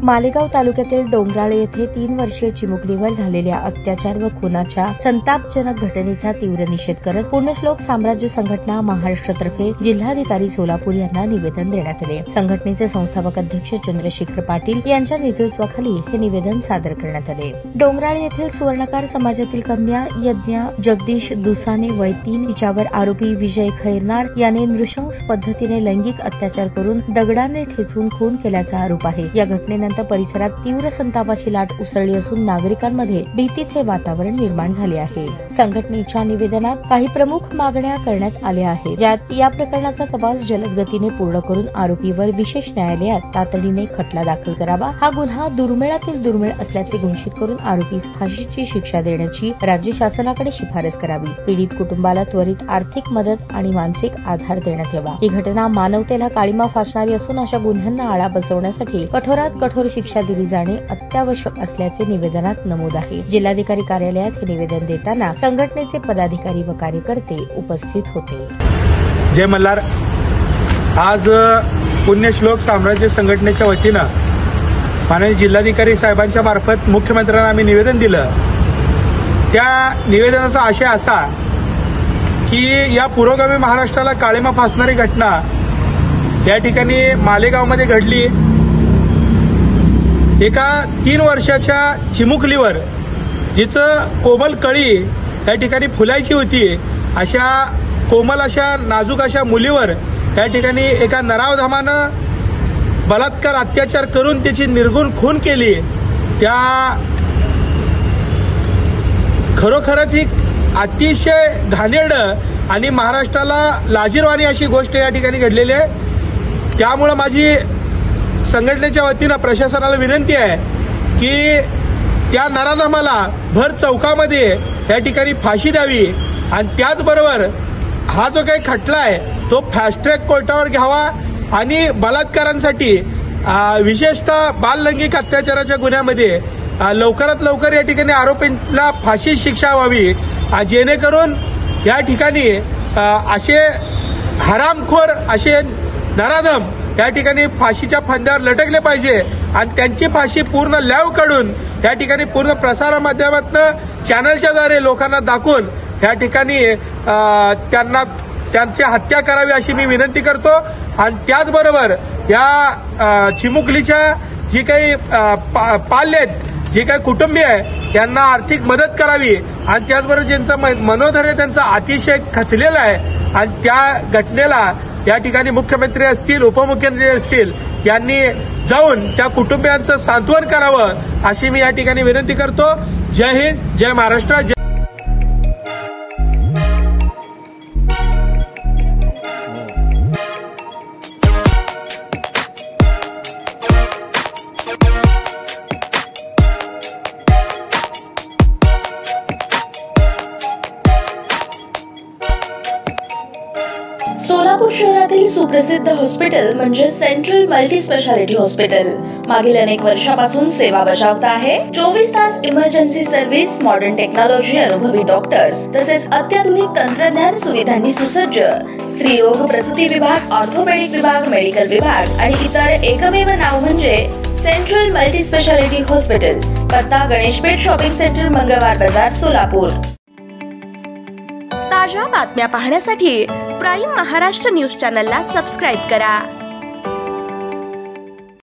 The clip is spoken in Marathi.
मालेगाव तालुक्यातील डोंगराळे येथे 3 वर्षीय चिमुकलीवर झालेल्या अत्याचार व खुनाच्या संतापजनक घटनेचा तीव्र निषेध करत पुण्यश्लोक साम्राज्य संघटना महाराष्ट्रतर्फे जिल्हाधिकारी सोलापूर यांना निवेदन देण्यात आले। संघटनेचे संस्थापक अध्यक्ष चंद्रशेखर पाटील यांच्या नेतृत्वाखाली हे निवेदन सादर करण्यात आले। डोंगराळे येथील सुवर्णकार समाजातील कन्या यज्ञा जगदीश दुसाने वय 3 हिच्यावर आरोपी विजय खैरनार याने नृशंस पद्धतीने लैंगिक अत्याचार करून दगडाने ठेचून खून केल्याचा आरोप आहे। या घटनेनंतर परिसरात तीव्र संतापाची लाट उसळली असून नागरिकांमध्ये भीतीचे वातावरण निर्माण झाले आहे। संघटनेच्या निवेदनात काही प्रमुख मागण्या करण्यात आल्या आहेत, ज्यात या प्रकरणाचा तपास जलद गतीने पूर्ण करून आरोपीवर विशेष न्यायालयात तातडीने खटला दाखल करावा। हा गुन्हा दुर्मिळातील दुर्मिळ असल्याचे घोषित करून आरोपीस फाशीची शिक्षा देण्याची राज्य शासनाकडे शिफारस करावी। पीडित कुटुंबाला त्वरित आर्थिक मदत आणि मानसिक आधार देण्यात यावा। ही घटना मानवतेला काळिमा फासणारी असून अशा गुन्ह्यांना आळा बसवण्यासाठी कठोरात कठोर शिक्षा दिली जाणे अत्यावश्यक असल्याचे निवेदनात नमूद आहे। जिल्हाधिकारी कार्यालयात हे निवेदन देताना संघटनेचे पदाधिकारी व कार्यकर्ते उपस्थित होते। जय मल्हार। आज पुण्यश्लोक साम्राज्य संघटनेच्या वतीनं माननीय जिल्हाधिकारी साहेबांच्या मार्फत मुख्यमंत्र्यांना आम्ही निवेदन दिलं। त्या निवेदनाचा आशय असा की या पुरोगामी महाराष्ट्राला काळिमा फासणारी घटना या ठिकाणी मालेगावमध्ये घडली। एका 3 वर्षाच्या चिमुकलीवर जिचं कोमल कळी या ठिकाणी फुलायची होती, अशा कोमल अशा नाजूक अशा मुलीवर या ठिकाणी एका नराधमानं बलात्कार अत्याचार करून त्याची निर्गुण खून केली। त्या खरोखरच ही अतिशय घाणेरडं आणि महाराष्ट्राला लाजिरवाणी अशी गोष्ट या ठिकाणी घडलेली आहे। त्यामुळे माझी संघटनेच्या वतीनं प्रशासनाला विनंती आहे की त्या नराधमाला भर चौकामध्ये या ठिकाणी फाशी द्यावी आणि त्याचबरोबर हा जो काही खटला आहे तो फास्ट ट्रॅक कोर्टावर घ्यावा आणि बलात्कारांसाठी विशेषतः बाललैंगिक अत्याचाराच्या गुन्ह्यामध्ये लवकरात लवकर या ठिकाणी आरोपींना फाशी शिक्षा व्हावी, जेणेकरून या ठिकाणी असे हरामखोर असे नराधम या ठिकाणी फाशीच्या फांद्यावर लटकले पाहिजे आणि त्यांची फाशी पूर्ण लाईव्ह काढून या ठिकाणी पूर्ण प्रसार माध्यमातून चॅनलच्या द्वारे लोकांना दाखवून या ठिकाणी त्यांची हत्या करावी अशी मी विनंती करतो। आणि त्याचबरोबर या चिमुकलीच्या जी काही पाल्य आहेत, जे काही कुटुंबीय आहे यांना आर्थिक मदत करावी आणि त्याचबरोबर ज्यांचं मनोधैर्य त्यांचा अतिशय खचलेला आहे आणि त्या घटनेला या ठिकाणी मुख्यमंत्री असतील उपमुख्यमंत्री असतील यांनी जाऊन त्या कुटुंबियांचं सांत्वन करावं अशी मी या ठिकाणी विनंती करतो। जय हिंद, जय महाराष्ट्र। सोलापूर शहरातील सुप्रसिद्ध हॉस्पिटल म्हणजे सेंट्रल मल्टी स्पेशालिटी हॉस्पिटल मागील अनेक वर्षापासून सेवा बजावत आहे। 24 तास इमर्जन्सी सर्व्हिस, मॉडर्न टेक्नॉलॉजी, अनुभवी डॉक्टर्स तसेच अत्याधुनिक तंत्रज्ञान सुविधांनी सुसज्ज स्त्रीरोग प्रसूती विभाग, ऑर्थोपेडिक विभाग, मेडिकल विभाग आणि इतर एकमेव नाव म्हणजे सेंट्रल मल्टी स्पेशालिटी हॉस्पिटल। पत्ता गणेशपेठ शॉपिंग सेंटर, मंगळवार बाजार, सोलापूर। ताज्या बातम्या पाहण्यासाठी प्राईम महाराष्ट्र न्यूज चॅनलला सबस्क्राईब करा।